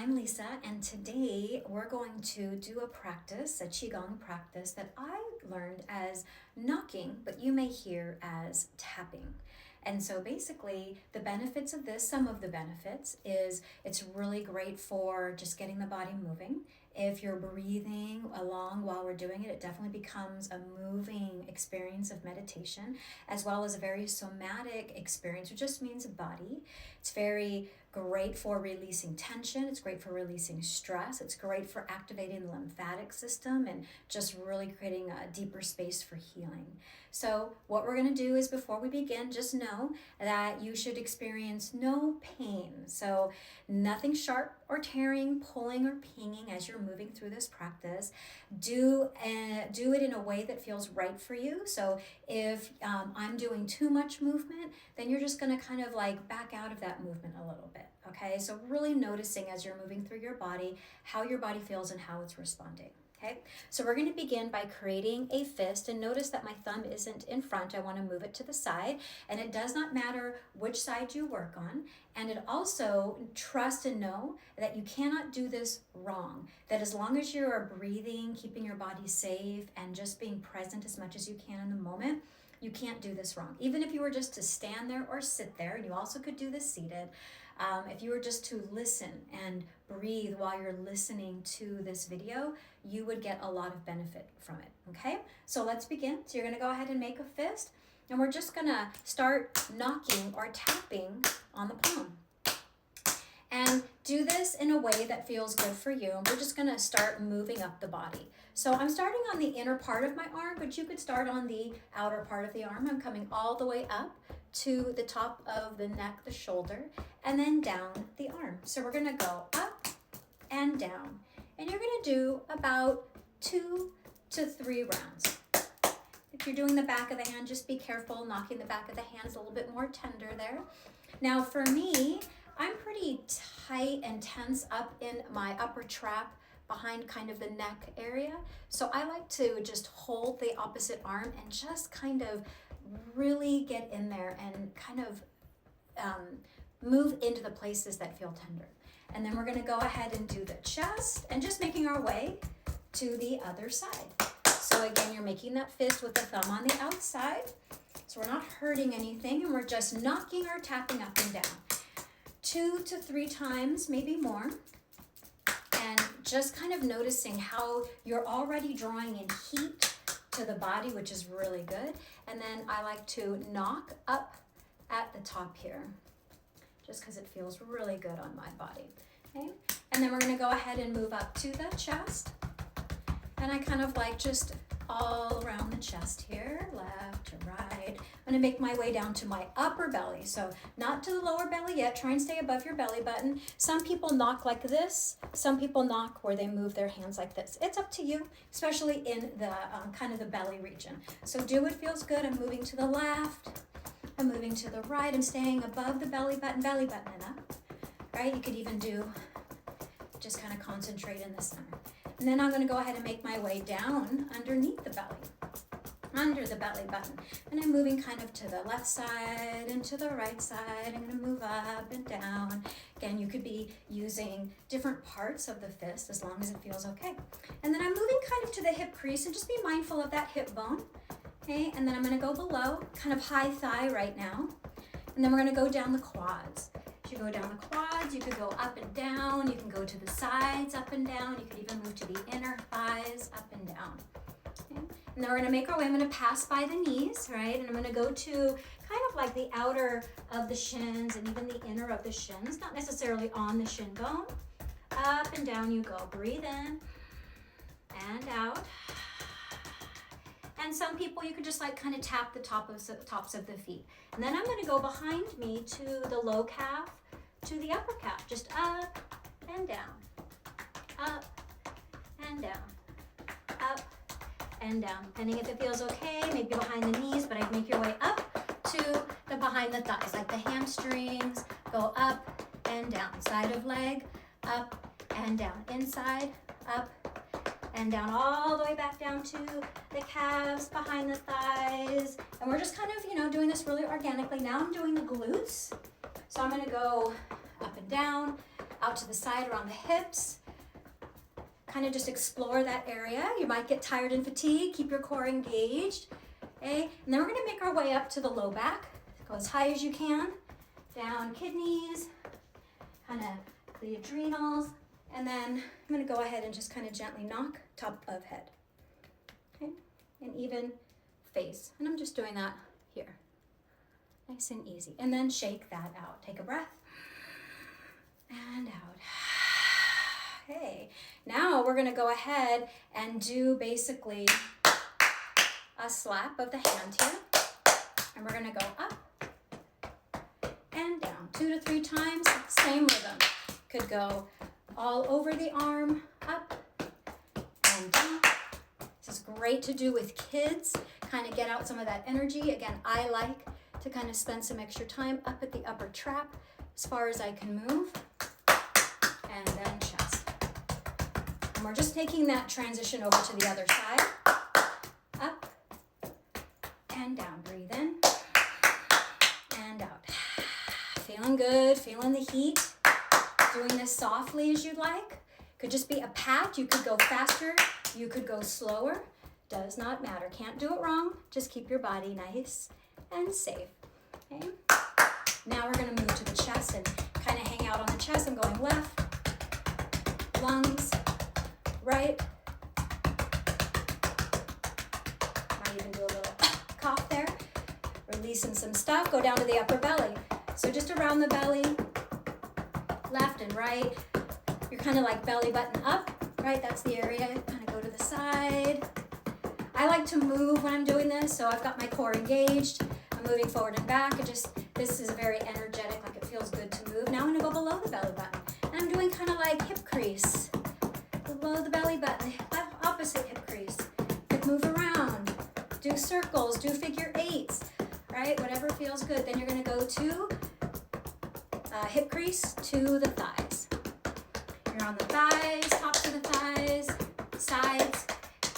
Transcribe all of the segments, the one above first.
I'm Lisa, and today we're going to do a practice, a Qi-gong practice that I learned as knocking, but you may hear as tapping. And so basically the benefits of this, some of the benefits, is it's really great for just getting the body moving. If you're breathing along while we're doing it, it definitely becomes a moving experience of meditation, as well as a very somatic experience, which just means body. It's very great for releasing tension. It's great for releasing stress. It's great for activating the lymphatic system and just really creating a deeper space for healing. So what we're going to do is, before we begin, just know that you should experience no pain. So nothing sharp or tearing, pulling or pinging as you're moving through this practice. Do it in a way that feels right for you. So if I'm doing too much movement, then you're just going to kind of like back out of that movement a little bit. Okay, so really noticing as you're moving through your body, how your body feels and how it's responding. Okay, so we're going to begin by creating a fist, and notice that my thumb isn't in front. I want to move it to the side, and it does not matter which side you work on. And it also, trust and know that you cannot do this wrong, that as long as you are breathing, keeping your body safe, and just being present as much as you can in the moment, you can't do this wrong. Even if you were just to stand there or sit there, and you also could do this seated, if you were just to listen and breathe while you're listening to this video, you would get a lot of benefit from it, okay? So let's begin. So you're gonna go ahead and make a fist, and we're just gonna start knocking or tapping on the palm. And do this in a way that feels good for you. And we're just gonna start moving up the body. So I'm starting on the inner part of my arm, but you could start on the outer part of the arm. I'm coming all the way up to the top of the neck, the shoulder, and then down the arm. So we're gonna go up and down. And you're gonna do about 2 to 3 rounds. If you're doing the back of the hand, just be careful knocking the back of the hands a little bit more tender there. Now for me, I'm pretty tight and tense up in my upper trap behind kind of the neck area. So I like to just hold the opposite arm and just kind of really get in there and kind of move into the places that feel tender. And then we're gonna go ahead and do the chest and just making our way to the other side. So again, you're making that fist with the thumb on the outside. So we're not hurting anything, and we're just knocking or tapping up and down. 2 to 3 times, maybe more. And just kind of noticing how you're already drawing in heat to the body, which is really good. And then I like to knock up at the top here, just because it feels really good on my body. Okay? And then we're gonna go ahead and move up to the chest. And I kind of like just all around the chest here, left to right. I'm gonna make my way down to my upper belly. So not to the lower belly yet, try and stay above your belly button. Some people knock like this. Some people knock where they move their hands like this. It's up to you, especially in the kind of the belly region. So do what feels good. I'm moving to the left. I'm moving to the right. I'm staying above the belly button and up, right? You could even do, just kind of concentrate in the center. And then I'm gonna go ahead and make my way down underneath the belly, under the belly button. And I'm moving kind of to the left side and to the right side. I'm gonna move up and down. Again, you could be using different parts of the fist as long as it feels okay. And then I'm moving kind of to the hip crease, and just be mindful of that hip bone. Okay, and then I'm gonna go below, kind of high thigh right now. And then we're gonna go down the quads. As you go down the quads, you could go up and down. You can go to the sides, up and down. You could even move to the inner thighs, up and down. Okay? And then we're gonna make our way. I'm gonna pass by the knees, right? And I'm gonna go to kind of like the outer of the shins and even the inner of the shins, not necessarily on the shin bone. Up and down you go. Breathe in and out. And some people, you can just like kind of tap the tops of the feet. And then I'm gonna go behind me to the low calf, to the upper calf, just up and down, up and down, up and down. Depending if it feels okay, maybe behind the knees, but I'd make your way up to the behind the thighs, like the hamstrings, go up and down, side of leg, up and down, inside, up and down, all the way back down to the calves, behind the thighs. And we're just kind of, doing this really organically. Now I'm doing the glutes. So I'm gonna go up and down. out to the side around the hips. Kind of just explore that area. You might get tired and fatigued. Keep your core engaged. Okay, and then we're going to make our way up to the low back. Go as high as you can. Down kidneys, kind of the adrenals, and then I'm going to go ahead and just kind of gently knock top of head. Okay, and even face. And I'm just doing that here. Nice and easy. And then shake that out. Take a breath. And out. Okay, now we're going to go ahead and do basically a slap of the hand here. And we're going to go up and down 2 to 3 times, same rhythm. Could go all over the arm, up and down. This is great to do with kids, kind of get out some of that energy. Again, I like to kind of spend some extra time up at the upper trap as far as I can move, and then chest. And we're just taking that transition over to the other side, up and down. Breathe in and out. Feeling good, feeling the heat. Doing this softly as you'd like. Could just be a pat. You could go faster, you could go slower. Does not matter. Can't do it wrong. Just keep your body nice and safe. Okay. Now we're going to move to the chest and kind of hang out on the chest. I'm going left, lungs, right. Might even do a little cough there. Releasing some stuff. Go down to the upper belly. So just around the belly, left and right. You're kind of like belly button up, right? That's the area. Kind of go to the side. I like to move when I'm doing this, so I've got my core engaged. I'm moving forward and back. This is very energetic, like it feels good to move. Now I'm gonna go below the belly button. And I'm doing kind of like hip crease. Below the belly button, opposite hip crease. Could move around, do circles, do figure eights, right? Whatever feels good. Then you're gonna go to hip crease to the thighs. You're on the thighs, tops of the thighs, sides,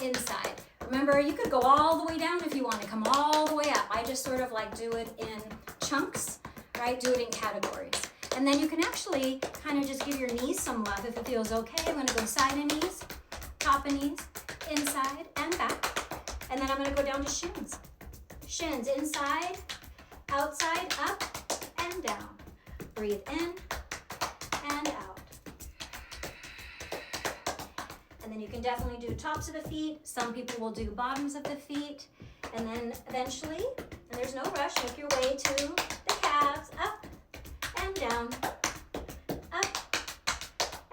inside. Remember, you could go all the way down if you want to come all the way up. I just sort of like do it in chunks, right? Do it in categories. And then you can actually kind of just give your knees some love if it feels okay. I'm going to go side of knees, top of knees, inside and back. And then I'm going to go down to shins. Shins inside, outside, up and down. Breathe in and out. And then you can definitely do tops of the feet. Some people will do bottoms of the feet. And then eventually, and there's no rush, make your way to the calves, up and down, up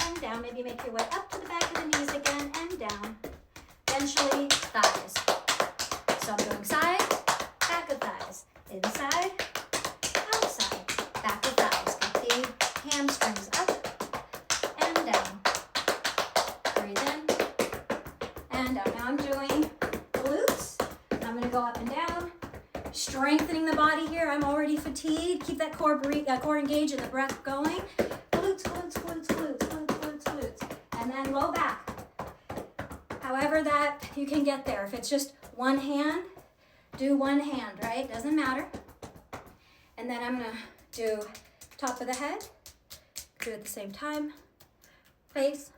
and down. Maybe make your way up to the back of the knees again and down. Eventually, thighs. So I'm doing side, back of thighs, inside, outside, back of thighs. Get the hamstrings up and down. Breathe in and out. Now I'm doing glutes. I'm going to go up and down, strengthening the body here. I'm already fatigued. Keep that core engaged and the breath going. Glutes, glutes, glutes, glutes, glutes, glutes, glutes. And then low back. However that you can get there. If it's just one hand, do one hand, right? Doesn't matter. And then I'm going to do top of the head. Do it at the same time. Face.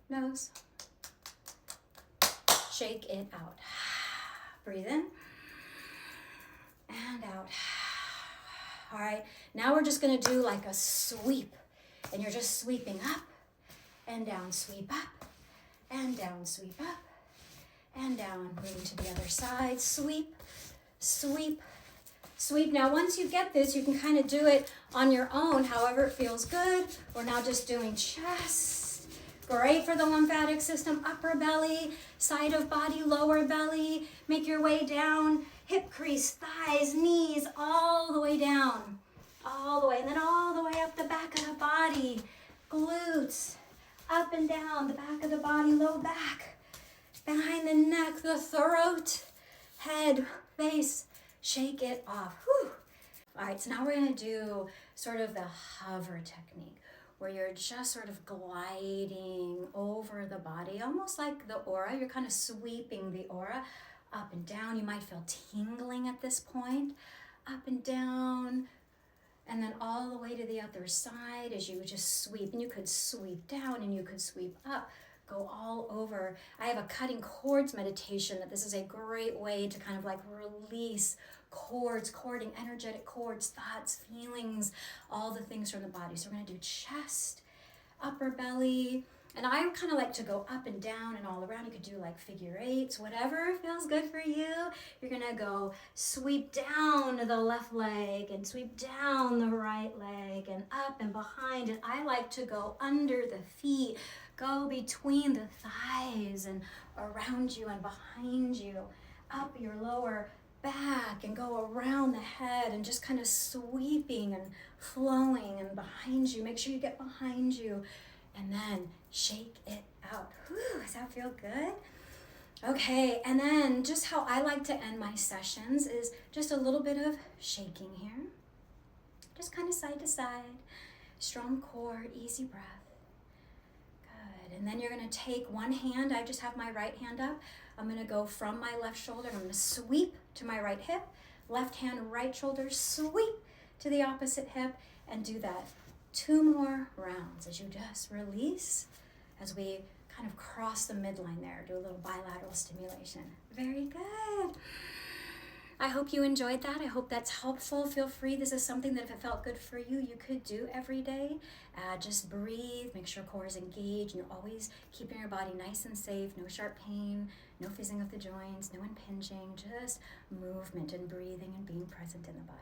Nose. Shake it out. Breathe in and out. All right, now we're just gonna do like a sweep, and you're just sweeping up and down, sweep up and down, sweep up and down. Moving to the other side, sweep, sweep, sweep. Now once you get this, you can kind of do it on your own, however it feels good. We're now just doing chest. Great for the lymphatic system, upper belly, side of body, lower belly. Make your way down, hip crease, thighs, knees, all the way down. All the way, and then all the way up the back of the body. Glutes, up and down, the back of the body, low back. Behind the neck, the throat, head, face. Shake it off. Whew. All right, so now we're gonna do sort of the hover technique, where you're just sort of gliding over the body, almost like the aura. You're kind of sweeping the aura up and down. You might feel tingling at this point. Up and down, And then all the way to the other side as you just sweep. And you could sweep down and you could sweep up. Go all over. I have a cutting cords meditation that this is a great way to kind of like release cords, cording, energetic cords, thoughts, feelings, all the things from the body. So we're going to do chest, upper belly, and I kind of like to go up and down and all around. You could do like figure eights, whatever feels good for you. You're gonna go sweep down the left leg and sweep down the right leg and up and behind. And I like to go under the feet, go between the thighs and around you and behind you, up your lower back and go around the head and just kind of sweeping and flowing and behind you. Make sure you get behind you. And then shake it out. Whew, does that feel good? Okay, and then just how I like to end my sessions is just a little bit of shaking here. Just kind of side to side. Strong core, easy breath. Good. And then you're going to take one hand. I just have my right hand up. I'm going to go from my left shoulder. I'm going to sweep to my right hip. Left hand, right shoulder, sweep to the opposite hip, and do that 2 more rounds as you just release, as we kind of cross the midline there, do a little bilateral stimulation. Very good. I hope you enjoyed that. I hope that's helpful. Feel free. This is something that if it felt good for you, you could do every day. Just breathe, make sure core is engaged, and you're always keeping your body nice and safe, no sharp pain, no fizzing of the joints, no impinging, just movement and breathing and being present in the body.